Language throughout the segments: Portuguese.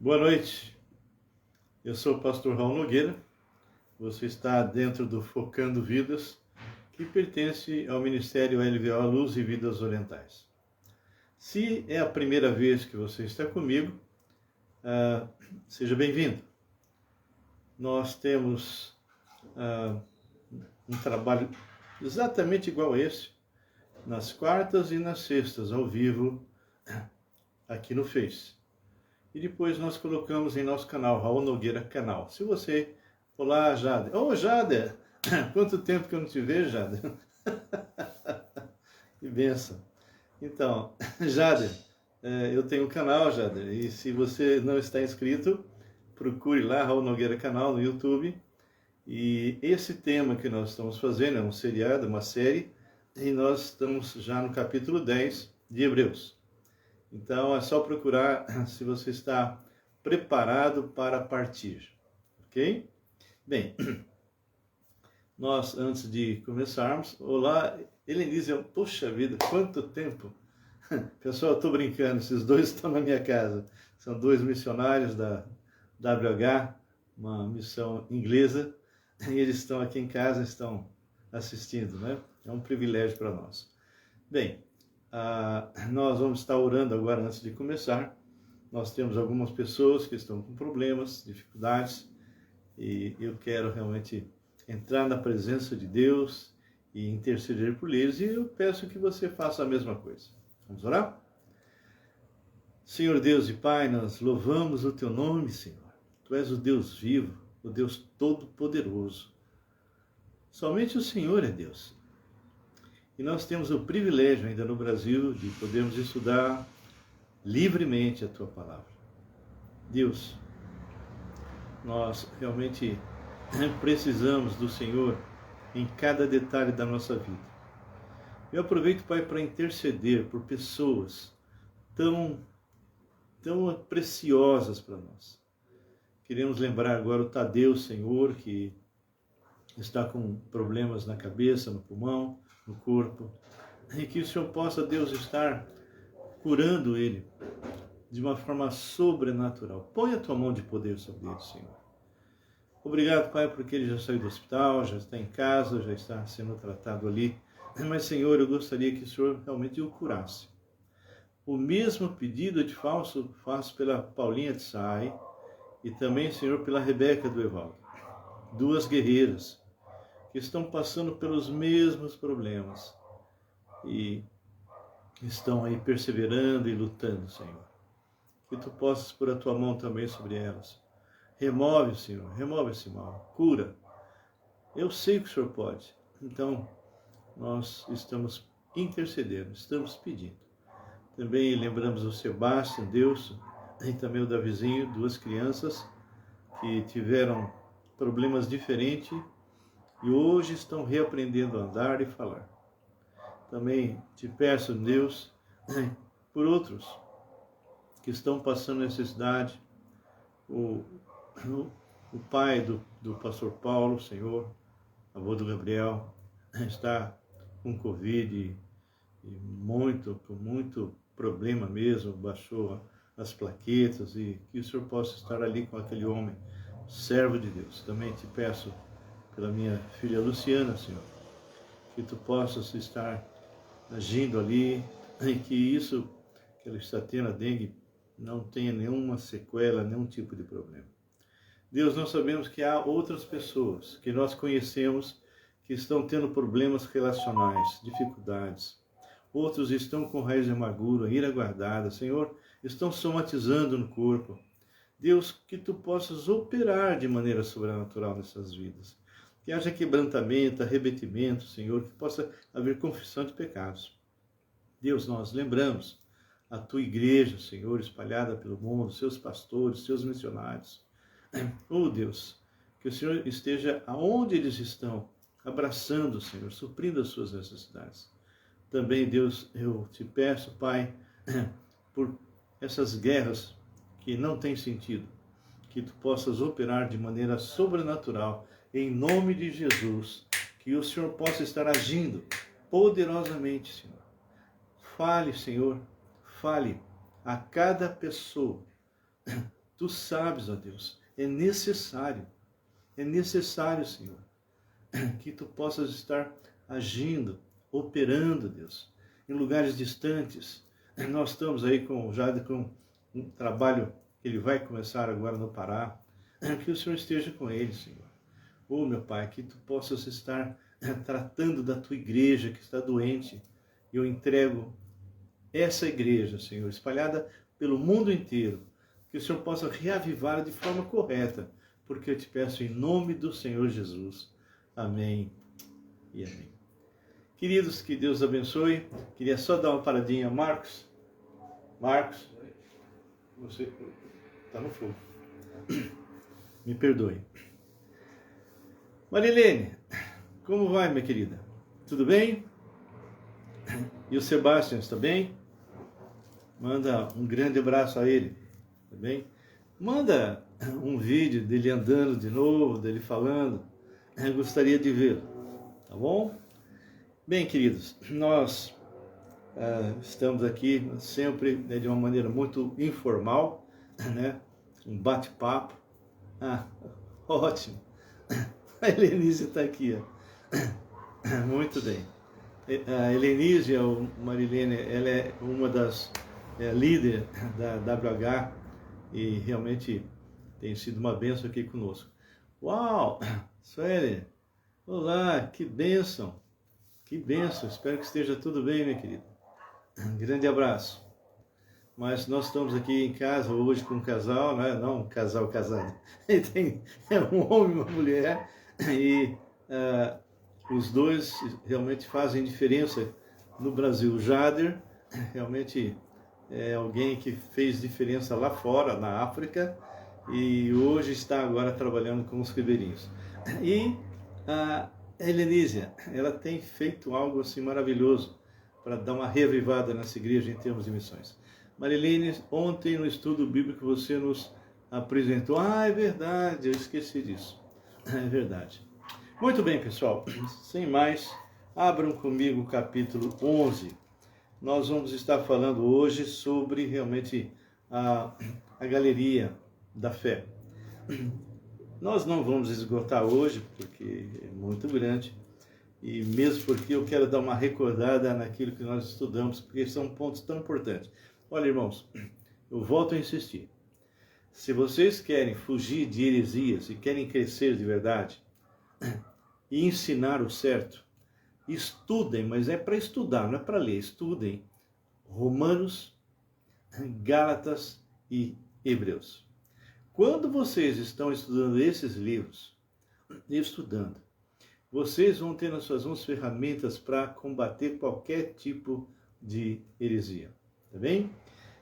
Boa noite, eu sou o pastor Raul Nogueira, você está dentro do Focando Vidas, que pertence ao Ministério LVO Luz e Vidas Orientais. Se é a primeira vez que você está comigo, seja bem-vindo. Nós temos um trabalho exatamente igual a esse, nas quartas e nas sextas, ao vivo, aqui no Face. E depois nós colocamos em nosso canal, Raul Nogueira Canal. Se você... Olá, Jader. Ô, Jader! Quanto tempo que eu não te vejo, Jader? Que benção. Então, Jader, eu tenho um canal, Jader, e se você não está inscrito, procure lá, Raul Nogueira Canal, no YouTube. E esse tema que nós estamos fazendo é um seriado, uma série, e nós estamos já no capítulo 10 de Hebreus. Então, é só procurar se você está preparado para partir, ok? Bem, nós, antes de começarmos, olá, Helenise, poxa vida, quanto tempo! Pessoal, eu estou brincando, esses dois estão na minha casa. São dois missionários da WH, uma missão inglesa, e eles estão aqui em casa, estão assistindo, né? É um privilégio para nós. Bem, nós vamos estar orando agora antes de começar. Nós temos algumas pessoas que estão com problemas, dificuldades, e eu quero realmente entrar na presença de Deus e interceder por eles, e eu peço que você faça a mesma coisa. Vamos orar? Senhor Deus e Pai, nós louvamos o Teu nome, Senhor. Tu és o Deus vivo, o Deus todo-poderoso. Somente o Senhor é Deus. E nós temos o privilégio ainda no Brasil de podermos estudar livremente a Tua Palavra. Deus, nós realmente precisamos do Senhor em cada detalhe da nossa vida. Eu aproveito, Pai, para interceder por pessoas tão preciosas para nós. Queremos lembrar agora o Tadeu, Senhor, que está com problemas na cabeça, no pulmão, no corpo, e que o Senhor possa, Deus, estar curando ele de uma forma sobrenatural. Põe a Tua mão de poder sobre ele, Senhor. Obrigado, Pai, porque ele já saiu do hospital, já está em casa, já está sendo tratado ali. Mas, Senhor, eu gostaria que o Senhor realmente o curasse. O mesmo pedido de faço pela Paulinha de Sai e também, Senhor, pela Rebeca do Evaldo. Duas guerreiras que estão passando pelos mesmos problemas e estão aí perseverando e lutando, Senhor. Que Tu possas pôr a Tua mão também sobre elas. Remove, Senhor, remove esse mal, cura. Eu sei que o Senhor pode, então nós estamos intercedendo, estamos pedindo. Também lembramos o Sebastião, Deus, e também o Davizinho, duas crianças que tiveram problemas diferentes e hoje estão reaprendendo a andar e falar. Também te peço, Deus, por outros que estão passando necessidade, o pai do pastor Paulo, Senhor, avô do Gabriel, está com Covid com muito problema mesmo, baixou as plaquetas, e que o Senhor possa estar ali com aquele homem, servo de Deus. Também te peço pela minha filha Luciana, Senhor, que Tu possas estar agindo ali, e que isso que ela está tendo, a dengue, não tenha nenhuma sequela, nenhum tipo de problema. Deus, nós sabemos que há outras pessoas que nós conhecemos que estão tendo problemas relacionais, dificuldades. Outros estão com raiz de amargura, ira guardada, Senhor, estão somatizando no corpo. Deus, que Tu possas operar de maneira sobrenatural nessas vidas. Que haja quebrantamento, arrebentimento, Senhor, que possa haver confissão de pecados. Deus, nós lembramos a Tua igreja, Senhor, espalhada pelo mundo, seus pastores, seus missionários. Oh Deus, que o Senhor esteja aonde eles estão, abraçando, Senhor, suprindo as suas necessidades. Também, Deus, eu te peço, Pai, por essas guerras que não têm sentido, que Tu possas operar de maneira sobrenatural, em nome de Jesus, que o Senhor possa estar agindo poderosamente, Senhor. Fale, Senhor, fale a cada pessoa, Tu sabes, ó Deus, é necessário, Senhor, que Tu possas estar agindo, operando, Deus, em lugares distantes. Nós estamos aí já com um trabalho que ele vai começar agora no Pará. Que o Senhor esteja com ele, Senhor. Oh, meu Pai, que Tu possas estar tratando da Tua igreja que está doente. Eu entrego essa igreja, Senhor, espalhada pelo mundo inteiro. Que o Senhor possa reavivá-la de forma correta, porque eu te peço em nome do Senhor Jesus. Amém e amém. Queridos, que Deus abençoe. Queria só dar uma paradinha. Marcos, você está no fogo. Me perdoe. Marilene, como vai, minha querida? Tudo bem? E o Sebastião, está bem? Manda um grande abraço a ele, tá bem? Manda um vídeo dele andando de novo, dele falando. Eu gostaria de vê-lo, tá bom? Bem, queridos, nós estamos aqui sempre, né, de uma maneira muito informal, né? Um bate-papo. Ótimo. A Helenise está aqui, ó. Muito bem. A Helenise, a Marilene, ela é uma das líderes da WH e realmente tem sido uma bênção aqui conosco. Uau! Sueli, olá, que bênção! Que bênção! Espero que esteja tudo bem, minha querida. Um grande abraço. Mas nós estamos aqui em casa hoje com um casal, né? Não um casal casado. É um homem e uma mulher e os dois realmente fazem diferença no Brasil. O Jader realmente é alguém que fez diferença lá fora, na África, e hoje está agora trabalhando com os ribeirinhos. E a Helenísia, ela tem feito algo assim maravilhoso para dar uma reavivada nessa igreja em termos de missões. Marilene, ontem no estudo bíblico você nos apresentou. É verdade, eu esqueci disso. É verdade. Muito bem, pessoal. Sem mais, abram comigo o capítulo 11. Nós vamos estar falando hoje sobre realmente a galeria da fé. Nós não vamos esgotar hoje, porque é muito grande, e mesmo porque eu quero dar uma recordada naquilo que nós estudamos, porque são pontos tão importantes. Olha, irmãos, eu volto a insistir. Se vocês querem fugir de heresias e querem crescer de verdade e ensinar o certo, estudem, mas é para estudar, não é para ler. Estudem Romanos, Gálatas e Hebreus. Quando vocês estão estudando esses livros, vocês vão ter nas suas mãos ferramentas para combater qualquer tipo de heresia. Tá bem?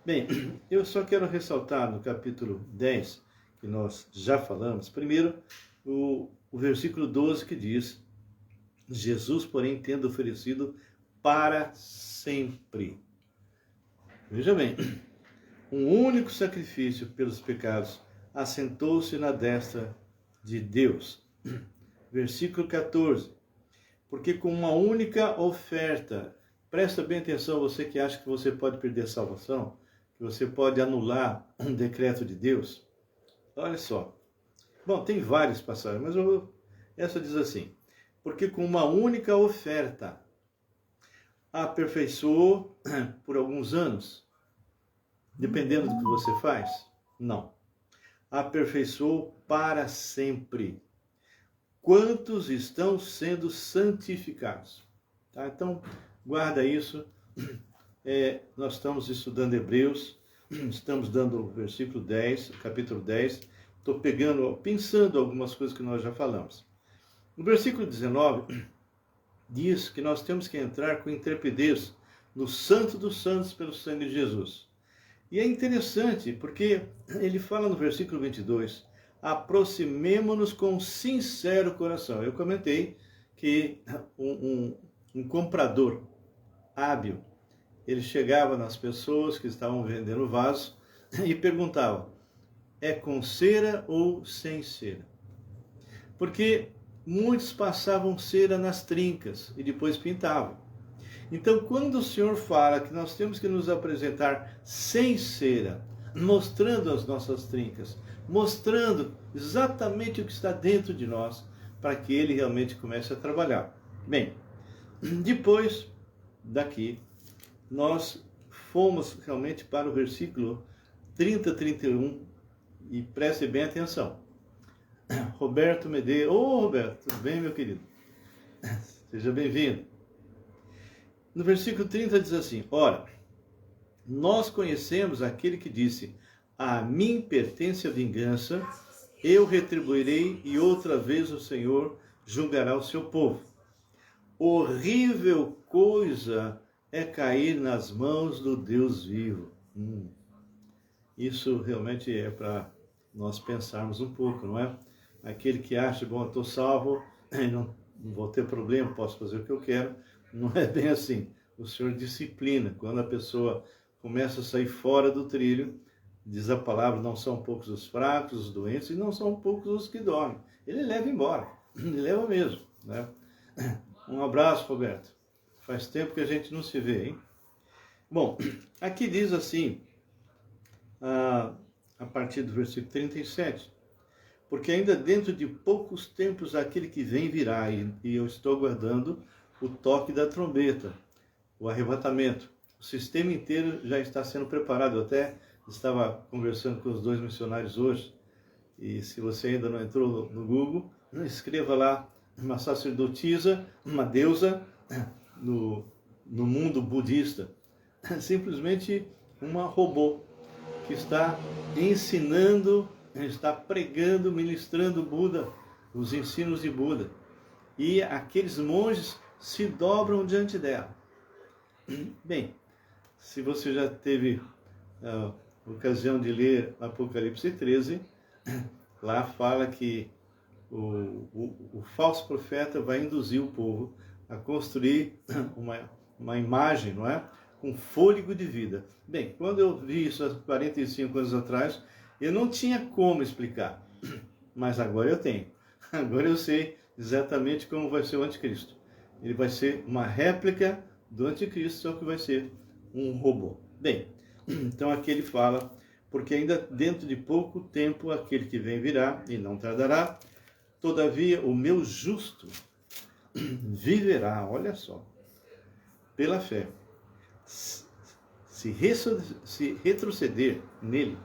Bem, eu só quero ressaltar no capítulo 10, que nós já falamos, primeiro o versículo 12 que diz: Jesus, porém, tendo oferecido para sempre. Veja bem, um único sacrifício pelos pecados, assentou-se na destra de Deus. Versículo 14. Porque com uma única oferta, presta bem atenção, você que acha que você pode perder a salvação, que você pode anular um decreto de Deus. Olha só. Bom, tem várias passagens, mas essa diz assim: porque com uma única oferta aperfeiçoou por alguns anos, dependendo do que você faz? Não. Aperfeiçoou para sempre. Quantos estão sendo santificados? Tá? Então, guarda isso. Nós estamos estudando Hebreus, estamos dando o versículo 10, capítulo 10. Estou pensando algumas coisas que nós já falamos. No versículo 19, diz que nós temos que entrar com intrepidez no Santo dos Santos pelo sangue de Jesus. E é interessante, porque ele fala no versículo 22, aproximemo-nos com sincero coração. Eu comentei que um comprador hábil, ele chegava nas pessoas que estavam vendendo vaso e perguntava: é com cera ou sem cera? Porque muitos passavam cera nas trincas e depois pintavam. Então, quando o Senhor fala que nós temos que nos apresentar sem cera, mostrando as nossas trincas, mostrando exatamente o que está dentro de nós, para que ele realmente comece a trabalhar. Bem, depois daqui, nós fomos realmente para o versículo 30, 31, e preste bem atenção. Roberto Medeiros, Roberto, tudo bem, meu querido? Seja bem-vindo. No versículo 30 diz assim: ora, nós conhecemos aquele que disse: a mim pertence a vingança, eu retribuirei, e outra vez o Senhor julgará o seu povo. Horrível coisa é cair nas mãos do Deus vivo. Isso realmente é para nós pensarmos um pouco, não é? Aquele que acha, bom, eu estou salvo, não vou ter problema, posso fazer o que eu quero. Não é bem assim. O Senhor disciplina. Quando a pessoa começa a sair fora do trilho, diz a palavra, não são poucos os fracos, os doentes, e não são poucos os que dormem. Ele leva embora. Ele leva mesmo, né? Um abraço, Roberto. Faz tempo que a gente não se vê, hein? Bom, aqui diz assim, a partir do versículo 37, porque ainda dentro de poucos tempos aquele que vem virá, e eu estou aguardando o toque da trombeta, o arrebatamento. O sistema inteiro já está sendo preparado. Eu até estava conversando com os 2 missionários hoje, e se você ainda não entrou no Google, escreva lá uma sacerdotisa, uma deusa no mundo budista. Simplesmente uma robô que está ensinando, está pregando, ministrando Buda, os ensinos de Buda. E aqueles monges se dobram diante dela. Bem, se você já teve a ocasião de ler Apocalipse 13, lá fala que o falso profeta vai induzir o povo a construir uma imagem, não é? Com fôlego de vida. Bem, quando eu vi isso há 45 anos atrás, eu não tinha como explicar, mas agora eu tenho. Agora eu sei exatamente como vai ser o anticristo. Ele vai ser uma réplica do anticristo, só que vai ser um robô. Bem, então aqui ele fala, porque ainda dentro de pouco tempo aquele que vem virá e não tardará, todavia o meu justo viverá, olha só, pela fé. Se retroceder nele,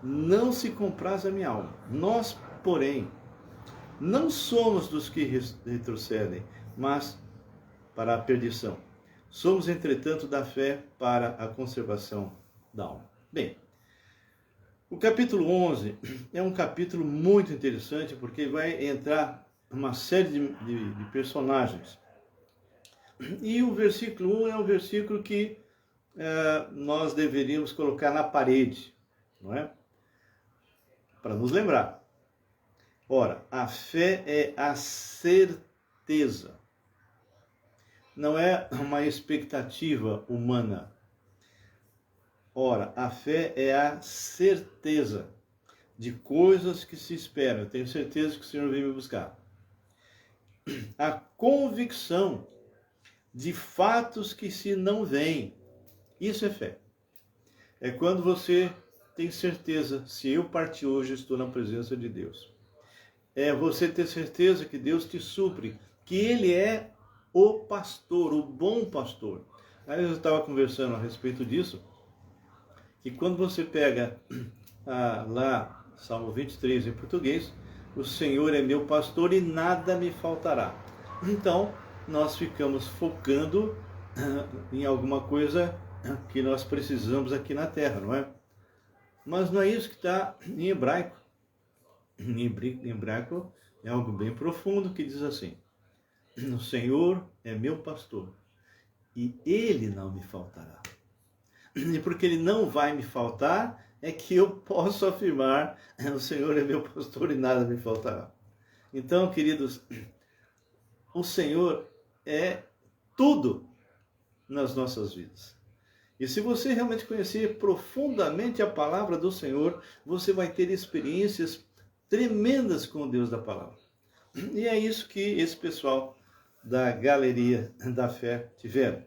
não se compraz a minha alma. Nós, porém, não somos dos que retrocedem, mas para a perdição. Somos, entretanto, da fé para a conservação da alma. Bem, o capítulo 11 é um capítulo muito interessante, porque vai entrar uma série de personagens. E o versículo 1 é um versículo que nós deveríamos colocar na parede, não é? Para nos lembrar. Ora, a fé é a certeza. Não é uma expectativa humana. Ora, a fé é a certeza de coisas que se esperam. Eu tenho certeza que o Senhor veio me buscar. A convicção de fatos que se não veem. Isso é fé. É quando você tem certeza, se eu partir hoje, estou na presença de Deus. É você ter certeza que Deus te supre, que Ele é o pastor, o bom pastor. Aí eu estava conversando a respeito disso, que quando você pega lá, Salmo 23 em português, o Senhor é meu pastor e nada me faltará. Então, nós ficamos focando em alguma coisa que nós precisamos aqui na terra, não é? Mas não é isso que está em hebraico. Em hebraico é algo bem profundo que diz assim: o Senhor é meu pastor e Ele não me faltará. E porque Ele não vai me faltar, é que eu posso afirmar: o Senhor é meu pastor e nada me faltará. Então, queridos, o Senhor é tudo nas nossas vidas. E se você realmente conhecer profundamente a palavra do Senhor, você vai ter experiências tremendas com o Deus da palavra. E é isso que esse pessoal da Galeria da Fé tiveram.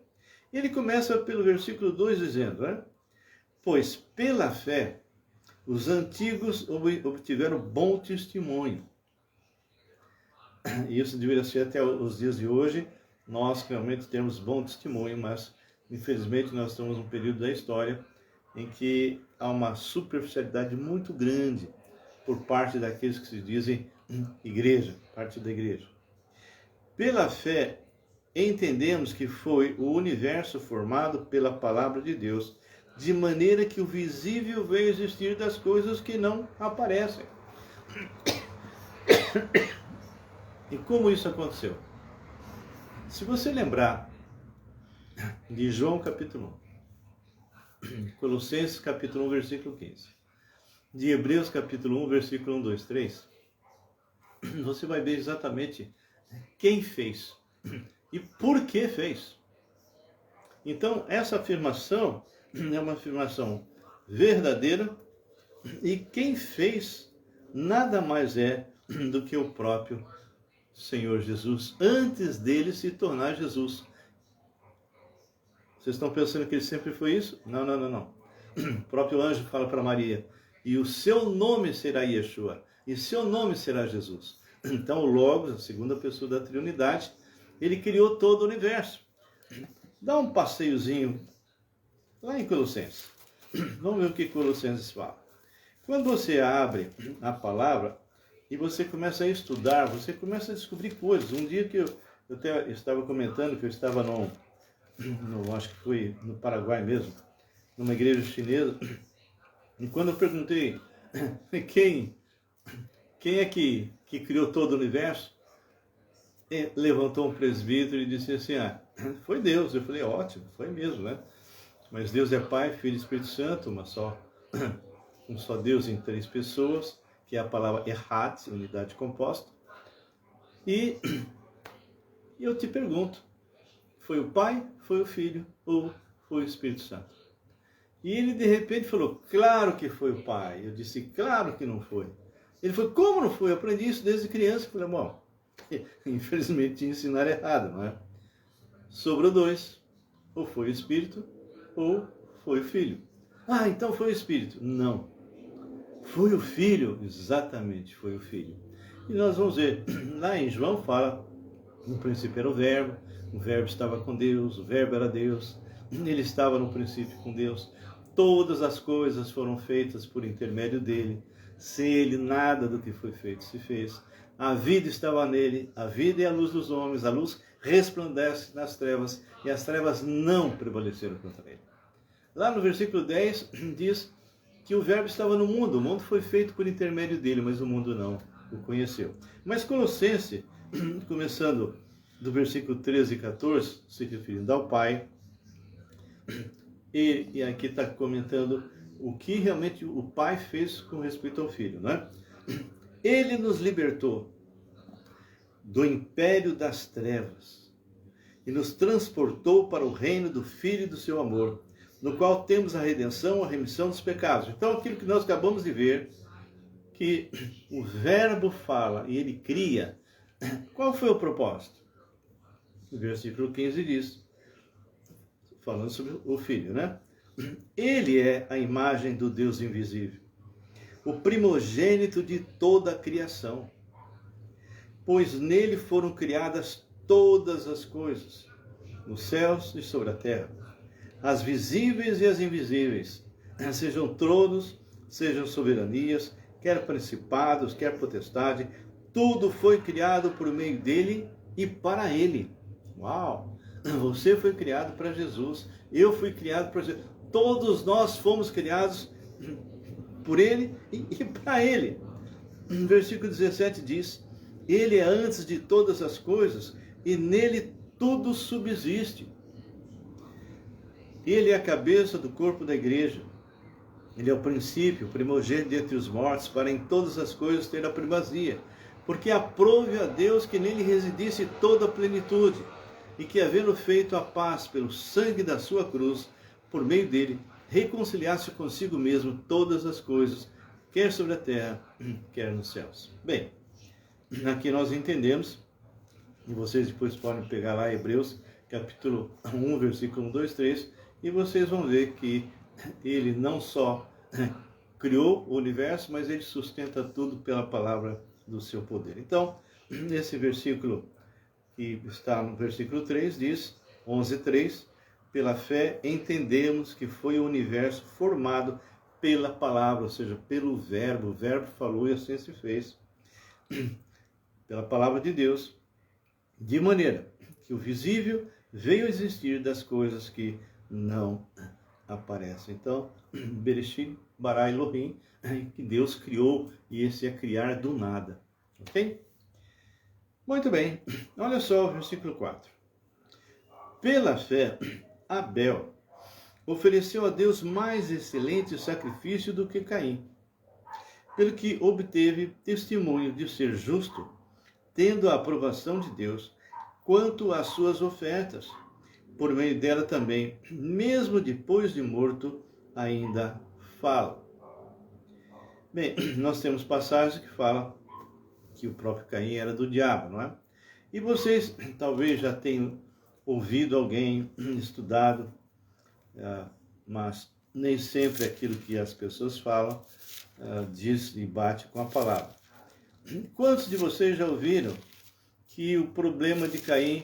Ele começa pelo versículo 2 dizendo, né? Pois pela fé Os antigos obtiveram bom testemunho. E isso deveria ser até os dias de hoje. Nós realmente temos bom testemunho, mas infelizmente nós estamos num período da história em que há uma superficialidade muito grande por parte daqueles que se dizem igreja, parte da igreja. Pela fé, entendemos que foi o universo formado pela palavra de Deus, de maneira que o visível veio existir das coisas que não aparecem. E como isso aconteceu? Se você lembrar de João capítulo 1, Colossenses capítulo 1, versículo 15, de Hebreus capítulo 1, versículo 1, 2, 3, você vai ver exatamente quem fez e por que fez. Então, essa afirmação é uma afirmação verdadeira, e quem fez nada mais é do que o próprio Senhor Jesus, antes dele se tornar Jesus. Vocês estão pensando que ele sempre foi isso? Não, não, não, não. O próprio anjo fala para Maria, e o seu nome será Yeshua, e seu nome será Jesus. Então o Logos, a segunda pessoa da Trindade, ele criou todo o universo. Dá um passeiozinho lá em Colossenses. Vamos ver o que Colossenses fala. Quando você abre a palavra e você começa a estudar, você começa a descobrir coisas. Um dia que eu até estava comentando que eu estava acho que foi no Paraguai mesmo, numa igreja chinesa, e quando eu perguntei quem é que criou todo o universo, levantou um presbítero e disse assim, foi Deus. Eu falei, ótimo, foi mesmo, né? Mas Deus é Pai, Filho e Espírito Santo, um só Deus em três pessoas, que é a palavra Erhat, unidade composta. E eu te pergunto, foi o Pai, foi o Filho ou foi o Espírito Santo? E ele de repente falou, claro que foi o Pai. Eu disse, claro que não foi. Ele falou, como não foi? Eu aprendi isso desde criança. Eu falei, bom, infelizmente ensinaram errado, não é? Sobrou dois, ou foi o Espírito ou foi o Filho. Então foi o Espírito. Não. Foi o Filho, exatamente, foi o Filho. E nós vamos ver, lá em João fala, no princípio era o Verbo estava com Deus, o Verbo era Deus, ele estava no princípio com Deus, todas as coisas foram feitas por intermédio dele, sem ele nada do que foi feito se fez. A vida estava nele, a vida é a luz dos homens, a luz resplandece nas trevas, e as trevas não prevaleceram contra ele. Lá no versículo 10 diz que o Verbo estava no mundo, o mundo foi feito por intermédio dele, mas o mundo não o conheceu. Mas Colossenses, começando do versículo 13 e 14, se referindo ao Pai, e aqui está comentando o que realmente o Pai fez com respeito ao Filho, né? Ele nos libertou do império das trevas e nos transportou para o reino do Filho e do seu amor, no qual temos a redenção, a remissão dos pecados. Então, aquilo que nós acabamos de ver, que o Verbo fala e ele cria, qual foi o propósito? O versículo 15 diz, falando sobre o Filho, né? Ele é a imagem do Deus invisível, o primogênito de toda a criação, pois nele foram criadas todas as coisas, nos céus e sobre a terra, as visíveis e as invisíveis, sejam tronos, sejam soberanias, quer principados, quer potestade, tudo foi criado por meio dele e para ele. Uau! Você foi criado para Jesus, eu fui criado para Jesus, todos nós fomos criados por ele e para ele. No versículo 17 diz, ele é antes de todas as coisas e nele tudo subsiste. Ele é a cabeça do corpo da igreja. Ele é o princípio, o primogênito entre os mortos, para em todas as coisas ter a primazia. Porque aprove a Deus que nele residisse toda a plenitude, e que, havendo feito a paz pelo sangue da sua cruz, por meio dele, reconciliasse consigo mesmo todas as coisas, quer sobre a terra, quer nos céus. Bem, aqui nós entendemos, e vocês depois podem pegar lá Hebreus, capítulo 1, versículo 1, 2, 3, e vocês vão ver que ele não só criou o universo, mas ele sustenta tudo pela palavra do seu poder. Então, esse versículo que está no versículo 3 diz, 11:3, pela fé entendemos que foi o universo formado pela palavra, ou seja, pelo verbo. O verbo falou e assim se fez. Pela palavra de Deus, de maneira que o visível veio a existir das coisas que não aparecem. Então, Bereshit bara Elohim, que Deus criou, e esse é criar do nada. Ok? Muito bem. Olha só o versículo 4. Pela fé, Abel ofereceu a Deus mais excelente sacrifício do que Caim, pelo que obteve testemunho de ser justo, tendo a aprovação de Deus quanto às suas ofertas. Por meio dela também, mesmo depois de morto, ainda fala. Bem, nós temos passagens que falam que o próprio Caim era do diabo, não é? E vocês talvez já tenham ouvido alguém, estudado, mas nem sempre aquilo que as pessoas falam diz e bate com a palavra. Quantos de vocês já ouviram que o problema de Caim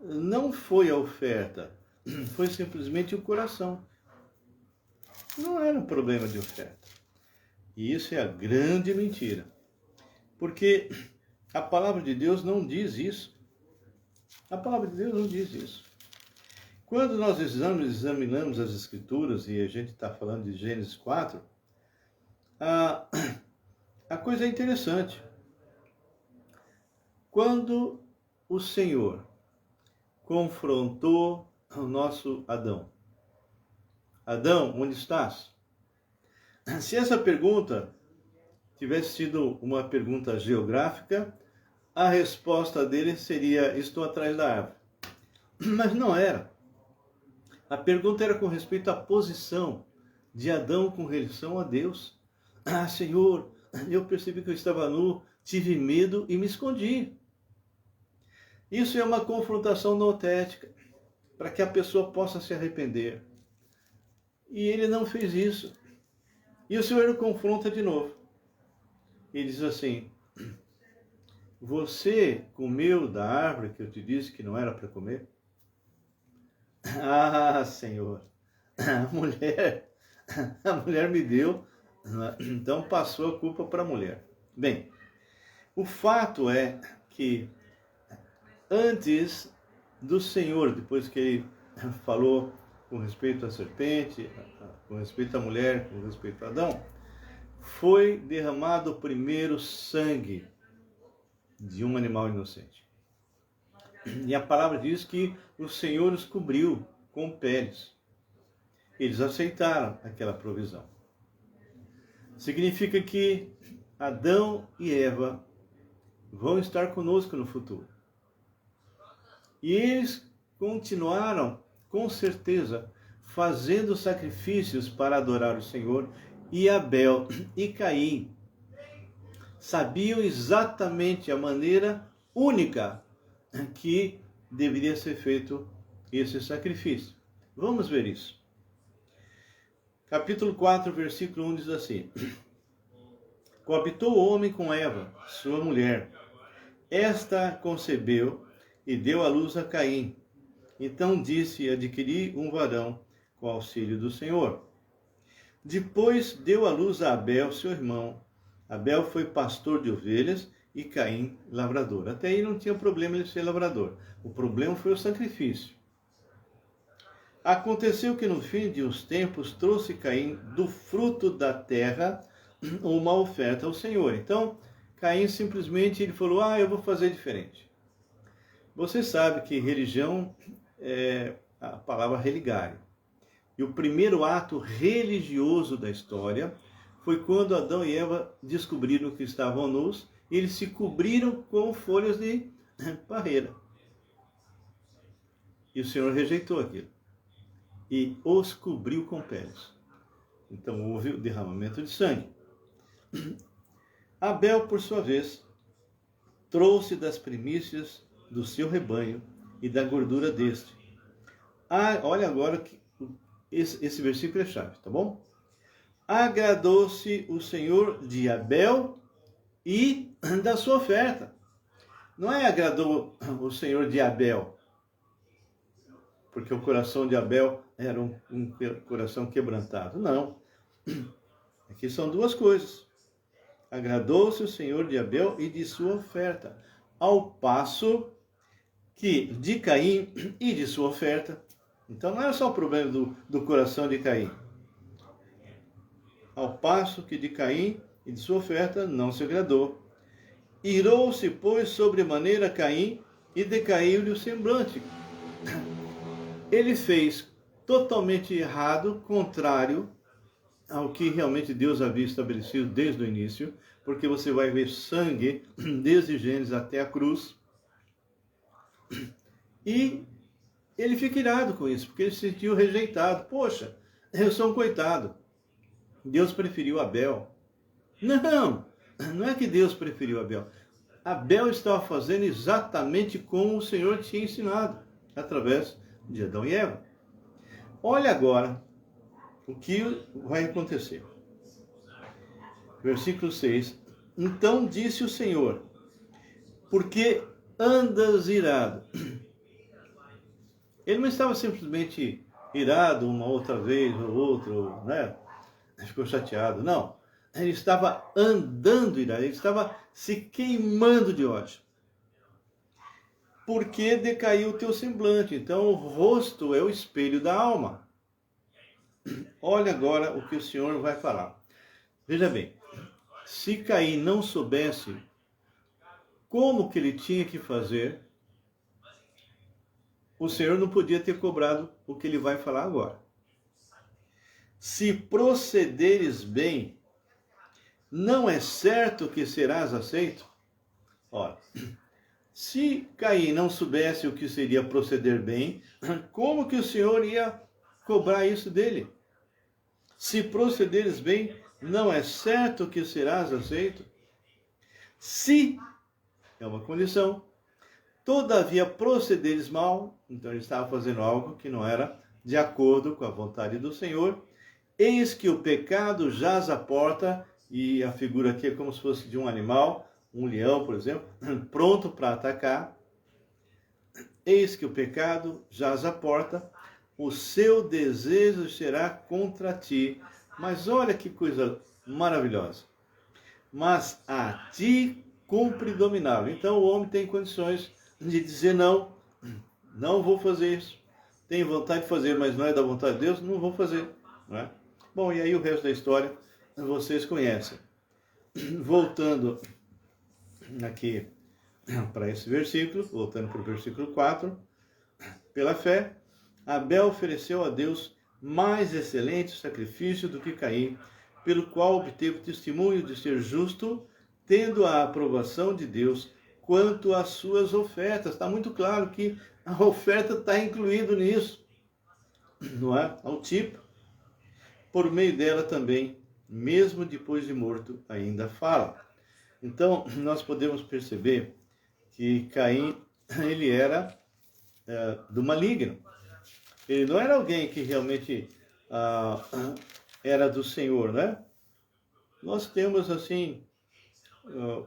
não foi a oferta, foi simplesmente o coração? Não era um problema de oferta. E isso é a grande mentira. Porque a palavra de Deus não diz isso. A palavra de Deus não diz isso. Quando nós examinamos as Escrituras, e a gente está falando de Gênesis 4, a coisa é interessante. Quando o Senhor confrontou o nosso Adão, Adão, onde estás? Se essa pergunta tivesse sido uma pergunta geográfica, a resposta dele seria: estou atrás da árvore. Mas não era. A pergunta era com respeito à posição de Adão com relação a Deus. Ah, Senhor, eu percebi que eu estava nu, tive medo e me escondi. Isso é uma confrontação notética, para que a pessoa possa se arrepender. E ele não fez isso. E o Senhor o confronta de novo. Ele diz assim: você comeu da árvore que eu te disse que não era para comer? Ah, Senhor, a mulher me deu, então passou a culpa para a mulher. Bem, o fato é que antes do Senhor, depois que ele falou com respeito à serpente, com respeito à mulher, com respeito a Adão, foi derramado o primeiro sangue de um animal inocente. E a palavra diz que o Senhor os cobriu com peles. Eles aceitaram aquela provisão. Significa que Adão e Eva vão estar conosco no futuro. E eles continuaram, com certeza, fazendo sacrifícios para adorar o Senhor. E Abel e Caim sabiam exatamente a maneira única que deveria ser feito esse sacrifício. Vamos ver isso. Capítulo 4, versículo 1 diz assim: coabitou o homem com Eva, sua mulher. Esta concebeu e deu à luz a Caim. Então disse: adquiri um varão com auxílio do Senhor. Depois deu à luz a Abel, seu irmão. Abel foi pastor de ovelhas e Caim lavrador. Até aí não tinha problema ele ser lavrador. O problema foi o sacrifício. Aconteceu que no fim de uns tempos trouxe Caim do fruto da terra uma oferta ao Senhor. Então, Caim simplesmente ele falou: eu vou fazer diferente. Você sabe que religião é a palavra religare. E o primeiro ato religioso da história foi quando Adão e Eva descobriram que estavam nus e eles se cobriram com folhas de parreira. E o Senhor rejeitou aquilo e os cobriu com peles. Então houve o derramamento de sangue. Abel, por sua vez, trouxe das primícias do seu rebanho e da gordura deste. Olha agora que esse versículo é chave, tá bom? agradou-se o Senhor de Abel e da sua oferta. Não é agradou o Senhor de Abel, porque o coração de Abel era um coração quebrantado. Não. Aqui são duas coisas. Agradou-se o Senhor de Abel e de sua oferta, ao passo que de Caim e de sua oferta. Então não é só o problema do coração de Caim. Ao passo que de Caim e de sua oferta não se agradou. Irou-se, pois, sobremaneira Caim e decaiu-lhe o semblante. Ele fez totalmente errado, contrário ao que realmente Deus havia estabelecido desde o início, porque você vai ver sangue desde Gênesis até a cruz. E ele fica irado com isso, porque ele se sentiu rejeitado. Poxa, eu sou um coitado. Deus preferiu Abel. Não é que Deus preferiu Abel. Abel estava fazendo exatamente como o Senhor tinha ensinado, através de Adão e Eva. Olha agora o que vai acontecer. Versículo 6. Então disse o Senhor, porque andas irado? Ele não estava simplesmente irado uma outra vez ou outra, né? Ficou chateado. Não. Ele estava andando irado, ele estava se queimando de ódio. Porque decaiu o teu semblante. Então o rosto é o espelho da alma. Olha agora o que o Senhor vai falar. Veja bem, se Caim não soubesse como que ele tinha que fazer, o Senhor não podia ter cobrado o que ele vai falar agora. Se procederes bem, não é certo que serás aceito? Ora, se Caim não soubesse o que seria proceder bem, como que o Senhor ia cobrar isso dele? Se procederes bem, não é certo que serás aceito? Se, é uma condição, todavia procederes mal, então ele estava fazendo algo que não era de acordo com a vontade do Senhor, eis que o pecado jaz à porta, e a figura aqui é como se fosse de um animal, um leão, por exemplo, pronto para atacar. Eis que o pecado jaz à porta, o seu desejo será contra ti. Mas olha que coisa maravilhosa. Mas a ti cumpre dominá-lo. Então o homem tem condições de dizer não, não vou fazer isso. Tenho vontade de fazer, mas não é da vontade de Deus, não vou fazer. Não é? Bom, e aí o resto da história vocês conhecem. Voltando aqui para esse versículo, voltando para o versículo 4, pela fé, Abel ofereceu a Deus mais excelente sacrifício do que Caim, pelo qual obteve testemunho de ser justo, tendo a aprovação de Deus quanto às suas ofertas. Está muito claro que a oferta está incluído nisso, não é? Ao tipo. Por meio dela também, mesmo depois de morto, ainda fala. Então, nós podemos perceber que Caim, ele era do maligno. Ele não era alguém que realmente era do Senhor, né? Nós temos, assim,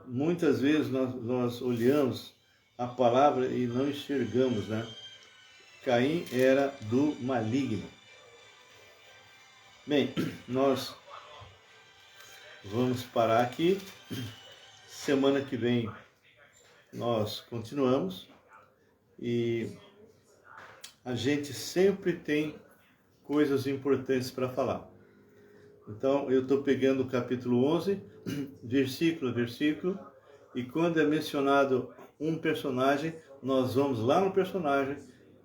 muitas vezes nós olhamos a palavra e não enxergamos, né? Caim era do maligno. Bem, nós vamos parar aqui. Semana que vem nós continuamos. E a gente sempre tem coisas importantes para falar. Então, eu estou pegando o capítulo 11, versículo a versículo, e quando é mencionado um personagem, nós vamos lá no personagem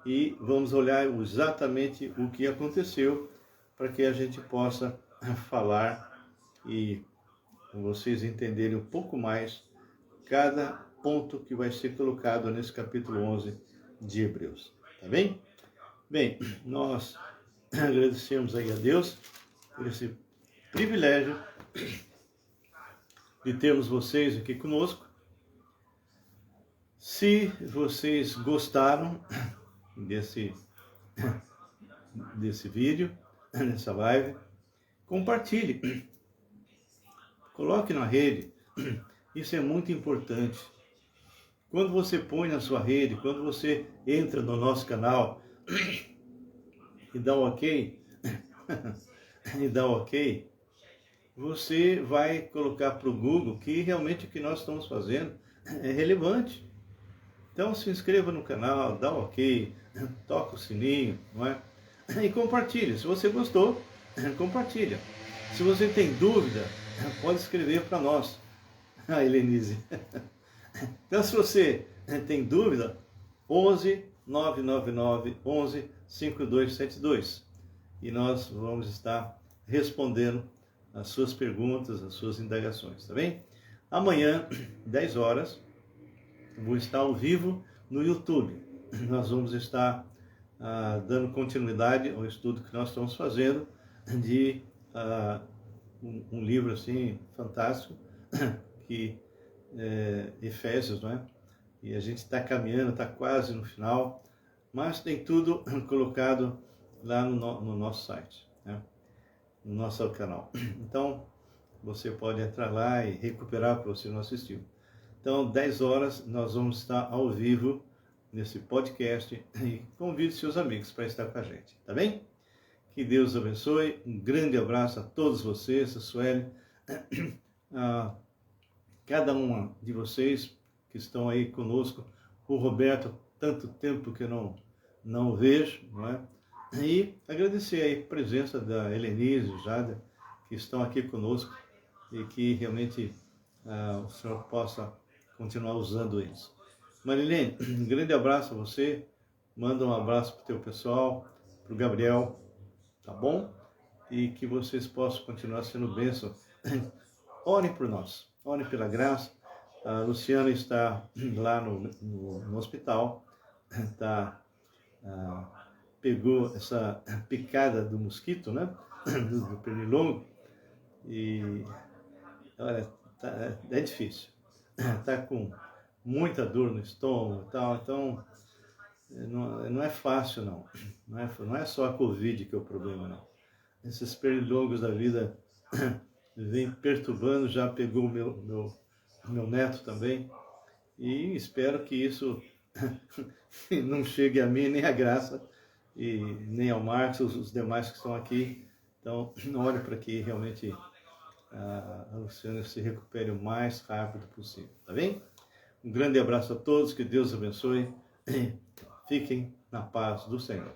e vamos olhar exatamente o que aconteceu, para que a gente possa falar e vocês entenderem um pouco mais cada ponto que vai ser colocado nesse capítulo 11 de Hebreus. Tá bem? Bem, nós agradecemos aí a Deus por esse privilégio de termos vocês aqui conosco. Se vocês gostaram desse vídeo, nessa live, Compartilhe, coloque na rede, isso é muito importante. Quando você põe na sua rede, quando você entra no nosso canal e dá um ok, e dá um ok, você vai colocar para o Google que realmente o que nós estamos fazendo é relevante. Então se inscreva no canal, dá um ok, toca o sininho, não é? E compartilha. Se você gostou, compartilha. Se você tem dúvida, pode escrever para nós. Ah, Helenise. Então se você tem dúvida, 11 999 11 5272. E nós vamos estar respondendo as suas perguntas, as suas indagações, tá bem? Amanhã, 10 horas, vou estar ao vivo no YouTube. Nós vamos estar dando continuidade ao estudo que nós estamos fazendo de um livro assim fantástico, que é Efésios, não é? E a gente está caminhando, está quase no final, mas tem tudo colocado lá no nosso site, né? No nosso canal. Então, você pode entrar lá e recuperar para você não assistiu. Então, 10 horas, nós vamos estar ao vivo nesse podcast e convide seus amigos para estar com a gente, tá bem? Que Deus abençoe, um grande abraço a todos vocês, a Sueli, a cada uma de vocês que estão aí conosco, o Roberto, tanto tempo que eu não vejo, não é? E agradecer aí a presença da Helenise, Jada, que estão aqui conosco e que realmente o Senhor possa continuar usando eles. Marilene, um grande abraço a você, manda um abraço para o teu pessoal, para o Gabriel, tá bom? E que vocês possam continuar sendo bênção. Orem por nós, orem pela graça. A Luciana está lá no hospital, pegou essa picada do mosquito, né? Do pernilongo, e olha, é difícil. Está com muita dor no estômago e tal, então não é fácil não. Não é só a Covid que é o problema, não. Esses pernilongos da vida vem perturbando, já pegou o meu neto também, e espero que isso não chegue a mim, nem a Graça, e nem ao Marcos, os demais que estão aqui. Então, ore para que realmente a Luciana se recupere o mais rápido possível, tá bem? Um grande abraço a todos, que Deus abençoe, fiquem na paz do Senhor.